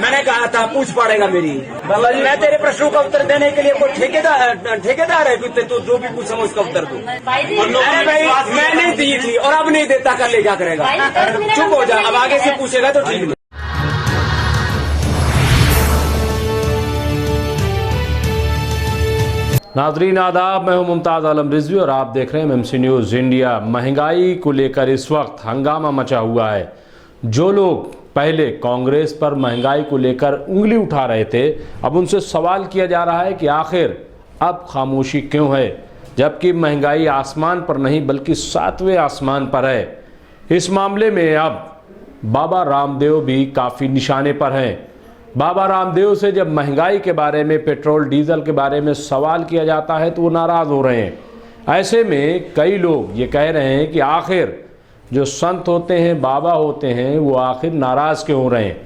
मैंने कहा था पूछ पड़ेगा मेरी। मैं तेरे प्रश्नों का उत्तर देने के लिए कोई ठेकेदार है कि तू जो भी पूछा मैं उसका उत्तर दूं। अरे भाई मैं नहीं दी थी और अब नहीं देता, कर ले क्या करेगा। चुप हो जा, अब आगे से पूछेगा तो ठीक नहीं। नाजरीन आदाब, मैं हूं मुमताज आलम रिजवी और आप देख रहे हैं एमएमसी न्यूज़ इंडिया। महंगाई को लेकर इस वक्त हंगामा मचा हुआ है। जो लोग पहले कांग्रेस पर महंगाई को लेकर उंगली उठा रहे थे, अब उनसे सवाल किया जा रहा है कि आखिर अब खामोशी क्यों है, जबकि महंगाई आसमान पर नहीं बल्कि 7वें आसमान पर है। इस मामले में अब बाबा रामदेव भी काफ़ी निशाने पर हैं। बाबा रामदेव से जब महंगाई के बारे में, पेट्रोल डीजल के बारे में सवाल किया जाता है तो वो नाराज़ हो रहे हैं। ऐसे में कई लोग ये कह रहे हैं कि आखिर जो संत होते हैं, बाबा होते हैं, वो आखिर नाराज़ क्यों हो रहे हैं।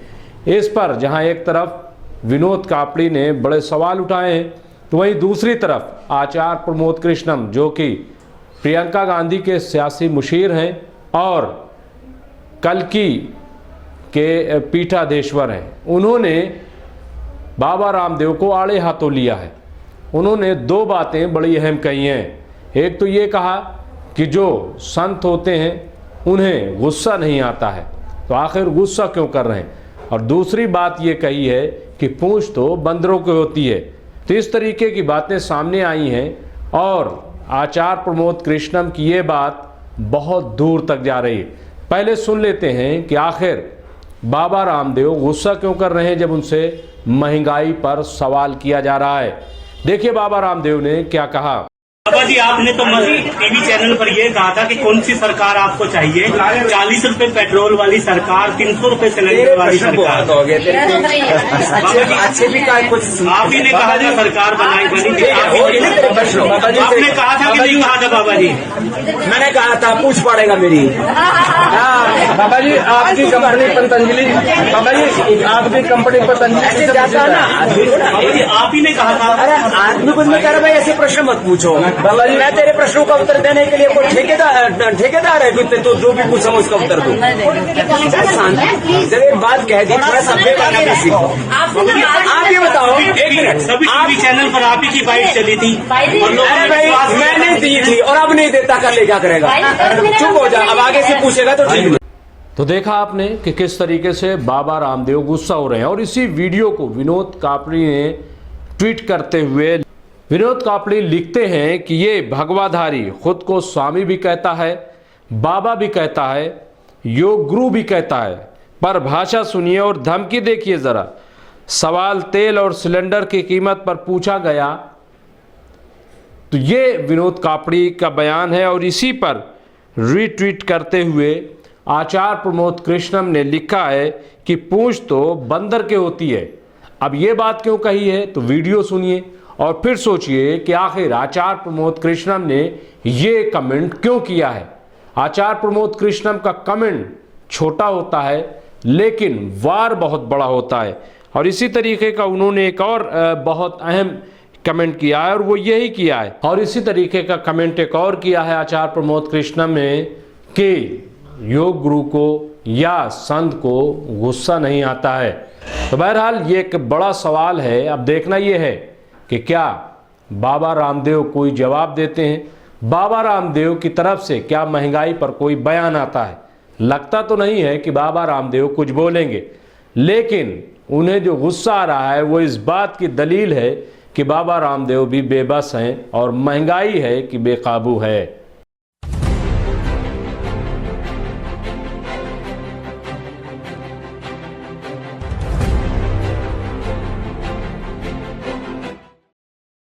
इस पर जहां एक तरफ विनोद कापड़ी ने बड़े सवाल उठाए हैं, तो वहीं दूसरी तरफ आचार्य प्रमोद कृष्णम, जो कि प्रियंका गांधी के सियासी मुशीर हैं और कल्कि के पीठाधीश्वर हैं, उन्होंने बाबा रामदेव को आड़े हाथों लिया है। उन्होंने दो बातें बड़ी अहम कही हैं। एक तो ये कहा कि जो संत होते हैं उन्हें गुस्सा नहीं आता है, तो आखिर गुस्सा क्यों कर रहे हैं। और दूसरी बात ये कही है कि पूंछ तो बंदरों की होती है। तो इस तरीके की बातें सामने आई हैं और आचार्य प्रमोद कृष्णम की ये बात बहुत दूर तक जा रही है। पहले सुन लेते हैं कि आखिर बाबा रामदेव गुस्सा क्यों कर रहे हैं जब उनसे महंगाई पर सवाल किया जा रहा है। देखिए बाबा रामदेव ने क्या कहा। बाबा जी, आपने तो टीवी चैनल पर ये कहा था कि कौन सी सरकार आपको चाहिए, 40 रुपए पेट्रोल वाली सरकार, 300 रुपए सिलेंडर वाली सरकार। अच्छे भी कुछ आप ही ने कहा था सरकार बनाई बनी, आपने कहा था कि नहीं कहा था बाबा जी। मैंने कहा था पूछ पड़ेगा मेरी। बाबा जी आपकी कंपनी पतंजलि, बाबा जी आपकी कंपनी पतंजलि जाता ना, आप ही ने कहा था। अरे आदमी कुछ में कह रहा भाई ऐसे प्रश्न मत पूछो। मैं तेरे प्रश्नों का उत्तर देने के लिए कोई ठेकेदार है कि तू जो भी पूछा मैं उसका उत्तर दूं। जब एक बात कह दी, थोड़ा सभ्य बनना भी सीखो। आप ये बताओ, एक मिनट, सभी टीवी चैनल पर आप ही की बाइट चली थी और लोग अरे भाई मैं नहीं दी थी और अब नहीं देता, कर ले क्या करेगा। चुप हो जा, अब आगे से पूछेगा तो ठीक नहीं। तो देखा आपने कि किस तरीके से बाबा रामदेव गुस्सा हो रहे हैं। और इसी वीडियो को विनोद कापड़ी ने ट्वीट करते हुए, विनोद कापड़ी लिखते हैं कि ये भगवाधारी खुद को स्वामी भी कहता है, बाबा भी कहता है, योग गुरु भी कहता है, पर भाषा सुनिए और धमकी देखिए ज़रा। सवाल तेल और सिलेंडर की कीमत पर पूछा गया। तो ये विनोद कापड़ी का बयान है और इसी पर रीट्वीट करते हुए आचार्य प्रमोद कृष्णम ने लिखा है कि पूंछ तो बंदर के होती है। अब ये बात क्यों कही है, तो वीडियो सुनिए और फिर सोचिए कि आखिर आचार्य प्रमोद कृष्णम ने ये कमेंट क्यों किया है। आचार्य प्रमोद कृष्णम का कमेंट छोटा होता है लेकिन वार बहुत बड़ा होता है। और इसी तरीके का उन्होंने एक और बहुत अहम कमेंट किया है और वो यही किया है। और इसी तरीके का कमेंट एक और किया है आचार्य प्रमोद कृष्णम ने कि योग गुरु को या संत को गुस्सा नहीं आता है। तो बहरहाल ये एक बड़ा सवाल है। अब देखना ये है कि क्या बाबा रामदेव कोई जवाब देते हैं, बाबा रामदेव की तरफ से क्या महंगाई पर कोई बयान आता है। लगता तो नहीं है कि बाबा रामदेव कुछ बोलेंगे, लेकिन उन्हें जो गुस्सा आ रहा है वो इस बात की दलील है कि बाबा रामदेव भी बेबस हैं और महंगाई है कि बेकाबू है।